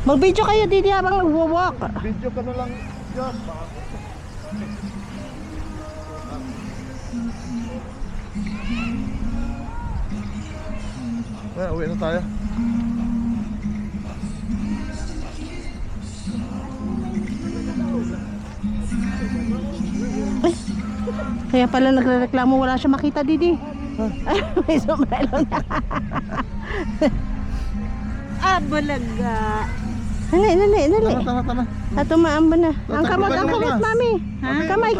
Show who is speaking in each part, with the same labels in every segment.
Speaker 1: Mag-video kayo didi habang nagwo-walk.
Speaker 2: Video ka na lang, Diyos. Uwi na tayo.
Speaker 1: Kaya pala nagrereklamo, wala siya makita didi. Ay, may sombrero na.
Speaker 3: Balaga.
Speaker 1: Nali.
Speaker 2: Tama.
Speaker 1: Tumaan ba na? Ang kamot,
Speaker 2: Takluban
Speaker 1: mami.
Speaker 2: Ha?
Speaker 1: Kamay.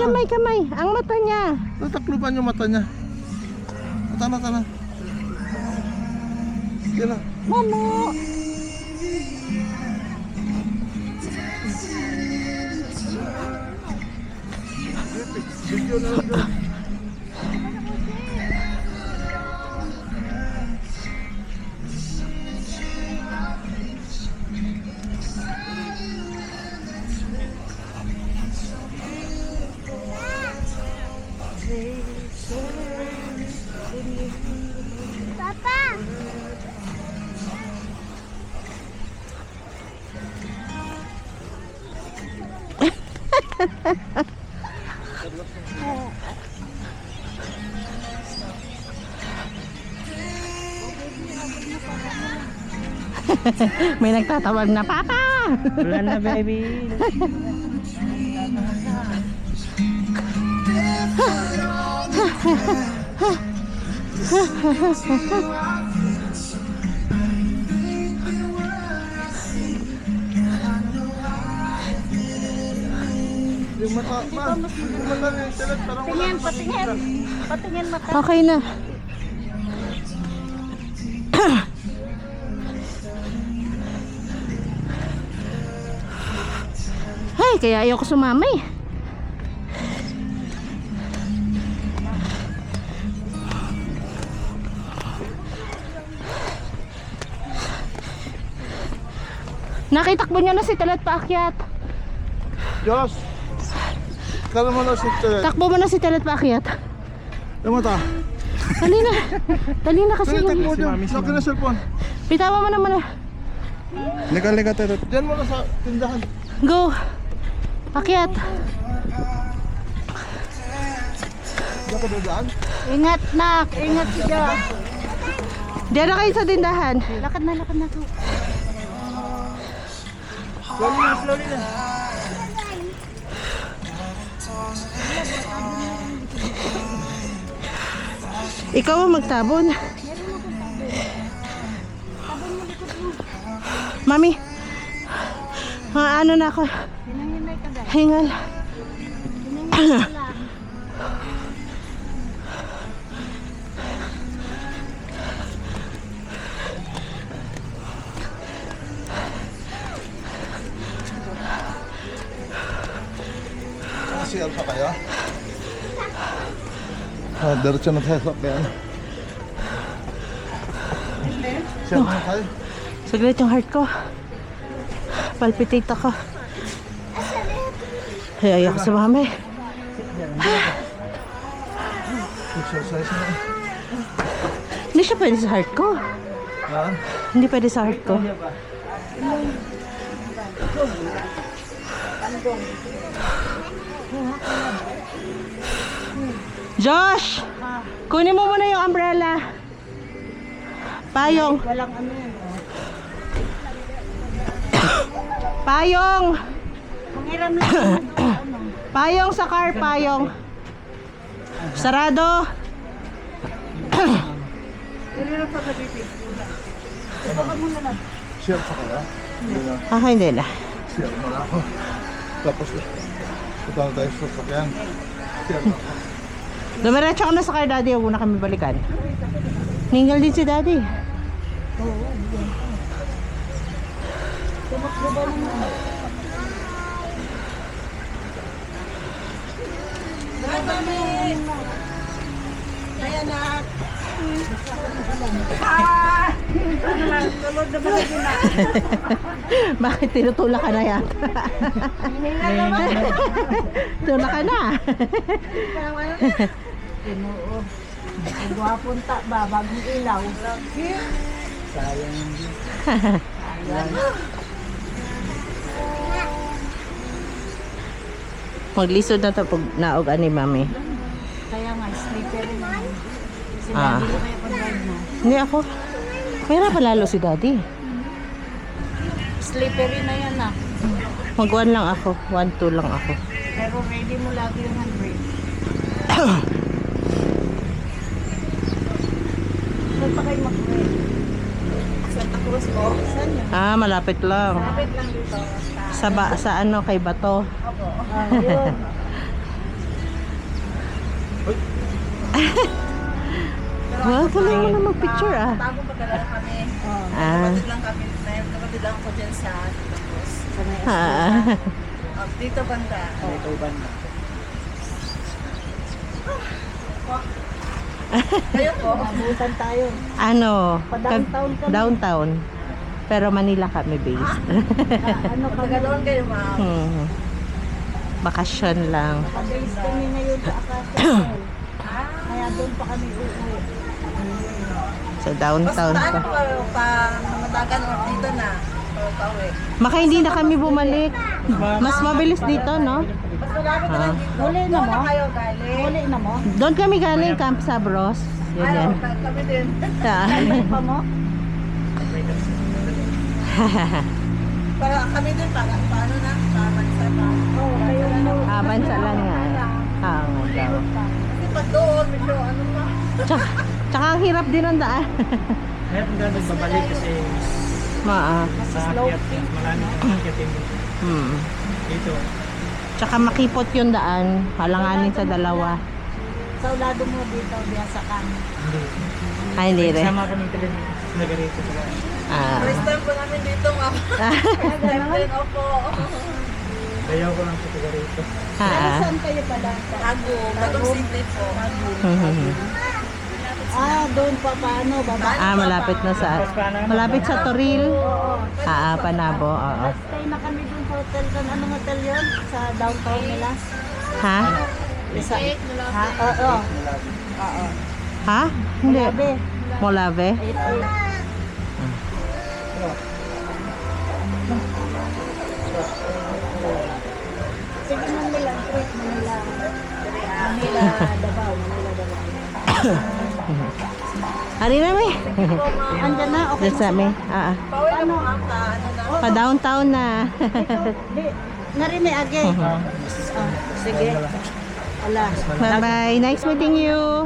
Speaker 1: Ang mata niya.
Speaker 2: Tatakluban yung mata niya. Tana. Sige na.
Speaker 1: Momo.
Speaker 2: Video na lang, Diyos.
Speaker 3: Papa!
Speaker 1: May nagtatawag na, Papa!
Speaker 3: Wala na, baby.
Speaker 2: Yung mata, ma. Yung mata niya, tilat, parang wala.
Speaker 3: Patingin mata.
Speaker 1: Okay na. Ay, kaya ayoko sumama eh. Nakitakbo niya na si Telet paakyat.
Speaker 2: Diyos. Kala mo na si tilat.
Speaker 1: Takbo mo na si Telet paakyat.
Speaker 2: Yung mata.
Speaker 1: Dali na. Dali na kasi.
Speaker 2: Sige, takbo dyan. Laki na cellphone.
Speaker 1: Bitawan mo naman.
Speaker 2: Liga, tilat. Diyan mo na sa tindahan.
Speaker 1: Go. Akyat.
Speaker 2: Diyan ka dadaan.
Speaker 3: Ingat, nak. Ingat siya.
Speaker 1: Diyan na kayo sa tindahan.
Speaker 3: Lakad na.
Speaker 2: Slowly na.
Speaker 1: Ikaw ang magtabon. Mami. Ano na ako.
Speaker 3: Hinay ka guys.
Speaker 1: Hingal.
Speaker 3: Hinay lang.
Speaker 2: CL pa kayo? Diretso na tayo sa sakyan. CL na tayo.
Speaker 1: Saglit yung heart ko. Palpitate ako. Ay, ayoko sa mami.
Speaker 2: Exercise na.
Speaker 1: Hindi siya pwede sa heart ko.
Speaker 2: Ha?
Speaker 1: Hindi pwede sa heart ko. Josh! Kunin mo muna yung umbrella. Payong.
Speaker 3: Walang ano yan.
Speaker 1: Payong!
Speaker 3: Mangiram lang.
Speaker 1: Payong sa car, payong. Sarado.
Speaker 2: CL pa kayo? Hindi na.
Speaker 1: Hindi na.
Speaker 2: CL na lang ako. Tapos, punta na tayo sa sakyan. CL na ako.
Speaker 1: Dumiretso ko na sa car, daddy. Huwag na kami balikan. Ningal din si daddy. Bakit tinutulak ka na yata? Tulak ka na.
Speaker 3: Oo. Guwapon ta ba? Bagong ilaw. Sayang.
Speaker 1: Maglisod na to pag naog ani mami.
Speaker 3: Kaya nga, slippery na yun. Si
Speaker 1: Ah.
Speaker 3: Daddy ko kaya pag-ride mo.
Speaker 1: Hindi ako. Mayroon pa lalo si daddy.
Speaker 3: Slippery na yan ah.
Speaker 1: Mag-1 lang ako. 1-2 lang ako.
Speaker 3: Pero ready mo lagi yung handbrake. Saan pa kayo mag-ride? Santa Cruz po. Saan yun?
Speaker 1: Ah, malapit lang.
Speaker 3: Lapit lang dito.
Speaker 1: Sa ano, kay Bato.
Speaker 3: Opo. Yun.
Speaker 1: Well, kailangan mo na mag-picture ah.
Speaker 4: Bago pa talaga kami.
Speaker 1: Ah.
Speaker 4: Kapatid lang kami. Kapatid lang ako dyan sa Tapos.
Speaker 3: Sa may
Speaker 1: Ah.
Speaker 4: Dito banda.
Speaker 3: Dito banda.
Speaker 4: Kayo po.
Speaker 3: Abutan tayo.
Speaker 1: Ano?
Speaker 3: Pa-downtown kami.
Speaker 1: Downtown. Pero Manila kami based.
Speaker 3: Ano kami?
Speaker 4: Taga doon kayo, ma'am.
Speaker 1: Bakasyon lang.
Speaker 3: Pag-base kami ngayon sa Acacia. Kaya doon pa kami uuwi.
Speaker 1: Sa downtown
Speaker 4: Basta
Speaker 1: pa.
Speaker 4: ano pa namatagan o dito na. Pauwi.
Speaker 1: Maka hindi na kami bumalik. Mas mabilis dito, no?
Speaker 4: Mas malapit na lang dito.
Speaker 3: Huli na
Speaker 4: Doon
Speaker 3: mo?
Speaker 4: kayo galing.
Speaker 3: Huli na mo?
Speaker 1: Doon kami galing, Camp Sabros. Yun
Speaker 4: Ay,
Speaker 1: yan.
Speaker 4: kami din.
Speaker 3: Huli pa mo?
Speaker 4: Para kami din, paano na? Pamansa pa.
Speaker 3: Oo, kayo na.
Speaker 1: Bansa lang nga. Ah, nga daw.
Speaker 4: Kasi pag doon, medyo ano pa.
Speaker 1: Tsaka ang hirap din ang daan.
Speaker 5: Meron na nagbabalik kasi sa akyat, marami akyatin dito.
Speaker 1: Tsaka makipot yung daan. Halanganin sa dalawa.
Speaker 3: Sa ulado mo dito, biyasa ka.
Speaker 5: Hindi.
Speaker 1: Ay, hindi rin.
Speaker 5: Kasama kami talaga rito.
Speaker 1: Ah.
Speaker 4: First time po namin dito, ma'am. First time din, opo.
Speaker 5: Bayaw ko lang sa taga rito.
Speaker 1: Ah.
Speaker 3: Saan kayo pala?
Speaker 4: Hago, Bagong City po.
Speaker 3: Doon pa paano? Baba?
Speaker 1: Ah, malapit na sa malapit sa Toril.
Speaker 3: Oo.
Speaker 1: Panabo. Oo.
Speaker 3: Stay na kami doon sa hotel. Anong hotel yun? Sa downtown nila?
Speaker 1: Ha?
Speaker 3: Isa. Ha? Oo. Oo.
Speaker 1: Ha? Hindi.
Speaker 3: Sabi.
Speaker 1: Molave.
Speaker 3: 8-8. Sige Manila, trip Manila. Manila, Davao. Manila, Davao.
Speaker 1: Hari na may.
Speaker 3: Andyan na, okay.
Speaker 1: Just sa me. Ah.
Speaker 4: Pauwi na po, ma'am. Ano na?
Speaker 1: Pa downtown na.
Speaker 3: Di, narinig age. Sige. Ala.
Speaker 1: Bye-bye. Nice meeting you.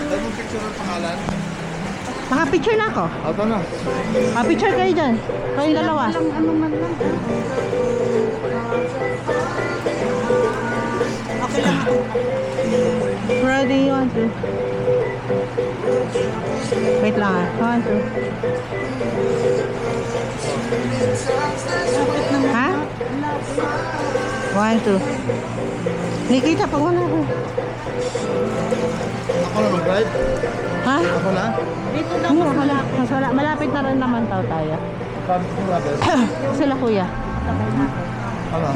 Speaker 2: Tayo mong picture ng pangalan.
Speaker 1: Naka-picture na ako.
Speaker 2: Ito na.
Speaker 1: Naka-picture kayo dyan. Kayong dalawa.
Speaker 3: Ano man lang. Okay lang ako.
Speaker 1: Ready? 1, 2. Wait lang ah. 1, 2. Ha? 1, 2. Nikita pa wala ko.
Speaker 2: Ako na mag-drive.
Speaker 1: Ha?
Speaker 2: Ako na.
Speaker 3: Dito daw.
Speaker 1: Ano, wala. Mas wala. Malapit na rin naman tayo.
Speaker 2: Paano ko na guys?
Speaker 1: Sila kuya.
Speaker 2: Ano?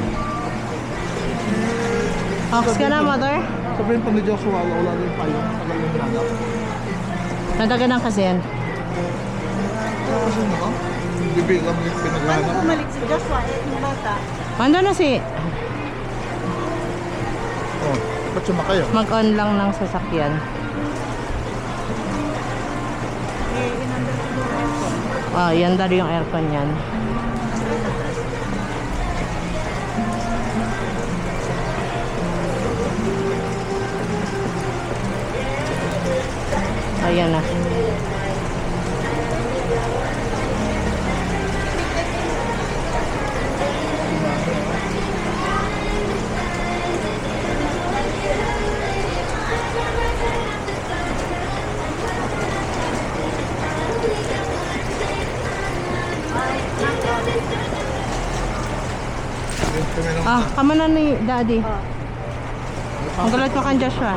Speaker 1: Ox ka na, mother?
Speaker 2: Sabihin pa ni Joshua, wala rin tayo. Tagal yung hinanap.
Speaker 1: Nadaganan kasi yan.
Speaker 2: Kasi ano? Bibig lang yung
Speaker 3: Paano
Speaker 2: pinaghanap.
Speaker 3: bumalik si Joshua? Yung bata.
Speaker 1: Ando na si
Speaker 2: Oh, ba't sumakay oh?
Speaker 1: mag-on lang ng sasakyan.
Speaker 3: Inandar ko yung aircon.
Speaker 1: Oh, yan daw yung aircon yan. Ayan na. Kama na ni Daddy. Ang galat mo kan Joshua.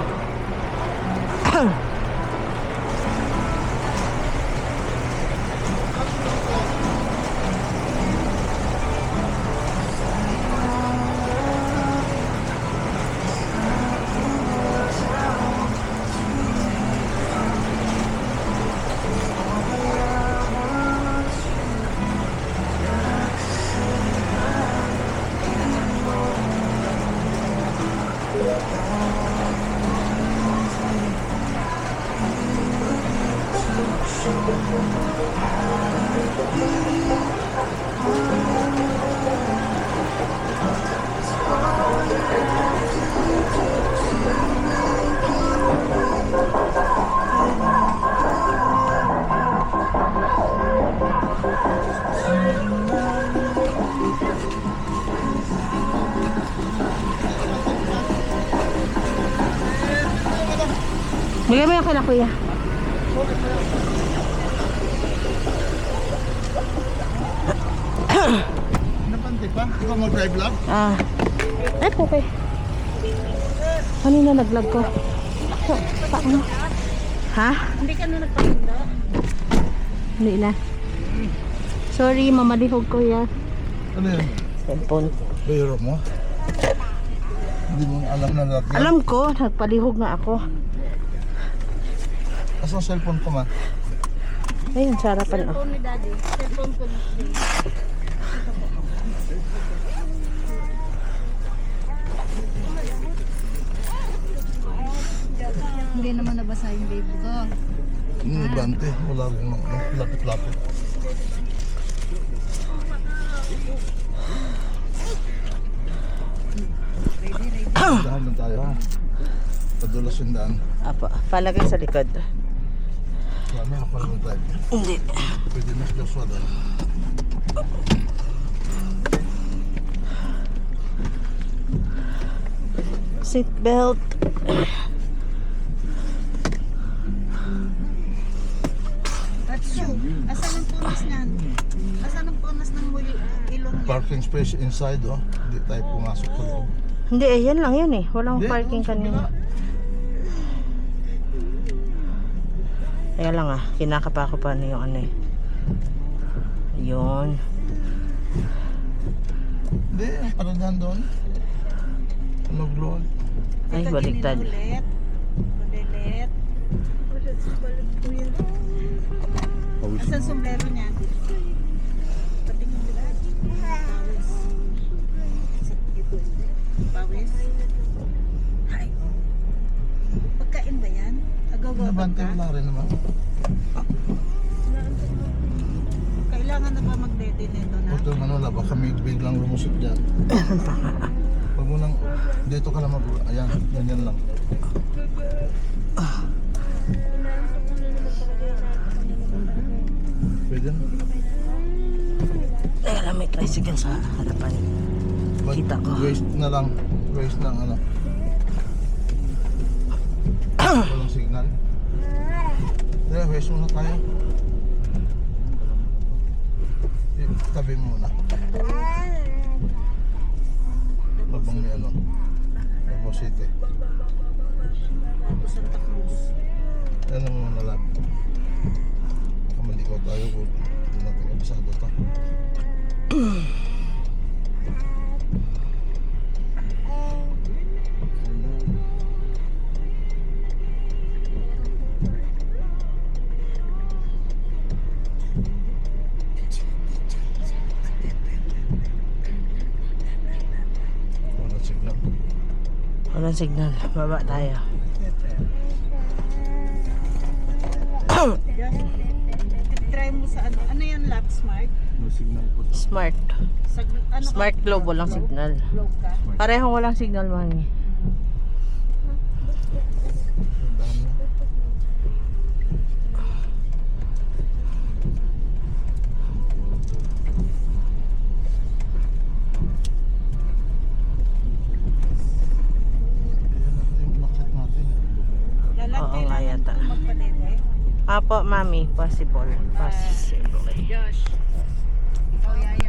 Speaker 1: Bigay mo yung kila kuya.
Speaker 2: Napante pa? Ikaw mag-drive lang?
Speaker 1: Ah. Ay, okay. Kanina nag-vlog ko. Paano? Ha?
Speaker 3: Hindi ka na nagpapunta?
Speaker 1: Hindi na. Sorry, mamalihog ko ya.
Speaker 2: Ano yun?
Speaker 1: Cellphone.
Speaker 2: Biro mo? Hindi mo alam na lahat yan?
Speaker 1: Alam ko, nagpalihog na ako.
Speaker 2: Asan cellphone ko man?
Speaker 1: Ayun, sa harapan. Oh.
Speaker 3: Cellphone ni Daddy. Cellphone ko. Hindi naman nabasa yung baby ko.
Speaker 2: Yung ibante, wala rin mga lapit-lapit. Dahan lang tayo ha. Padulas yung daan.
Speaker 1: Apa, palagay sa likod.
Speaker 2: Ano ako lang tayo.
Speaker 1: Hindi.
Speaker 2: Pwede na sila swada.
Speaker 1: Seat belt.
Speaker 3: Asan ang punas niyan? Asan ang punas ng muli ilong niya?
Speaker 2: Parking space inside oh. Hindi tayo pumasok sa loob.
Speaker 1: Hindi, eh, yan lang yun eh. Walang
Speaker 2: Hindi,
Speaker 1: parking
Speaker 2: doon sa
Speaker 1: kanina.
Speaker 2: kabila.
Speaker 1: Kaya lang ah, kinakapa ko pa na yung ano eh. Yun.
Speaker 2: Hindi, ang paradahan doon. Mag-vlog.
Speaker 1: Ay,
Speaker 3: Ito,
Speaker 1: baliktad.
Speaker 3: gininulit. Ulit. Asan sombrero niya? Patingin nila. Pawis. Ito. Pawis. Ay. Pagkain ba yan? Agaw-gaw
Speaker 2: Nabante
Speaker 3: ka?
Speaker 2: wala rin naman.
Speaker 3: Kailangan na ba mag-dede nito na?
Speaker 2: Ito ano lang, baka may biglang lumusot dyan. Pag mo nang, dito ka lang ayan, ganyan lang. Pwede na.
Speaker 1: Teka lang, may tricycle sa harapan. Kita ko.
Speaker 2: Waste na lang. Waste ng ano. Walang signal. Kaya waste muna tayo. Tabi muna. Labang may ano. Davao City.
Speaker 3: Santa Cruz.
Speaker 2: Yan ang mga nalab. Kamalikaw tayo kung hindi natin kabisado ito. Walang signal.
Speaker 1: Walang signal. Baba tayo.
Speaker 3: Try mo sa ano? Ano yan, Lab Smart?
Speaker 2: No signal po.
Speaker 1: Smart.
Speaker 3: Sa, ano ka?
Speaker 1: Smart Globe, walang signal.
Speaker 3: Globe ka?
Speaker 1: Parehong walang signal, mami.
Speaker 3: Lalat
Speaker 1: Oo nga
Speaker 3: kailangan
Speaker 1: yata.
Speaker 3: ko magpadede.
Speaker 1: Apo, mami. Possible. Possible.
Speaker 3: Josh.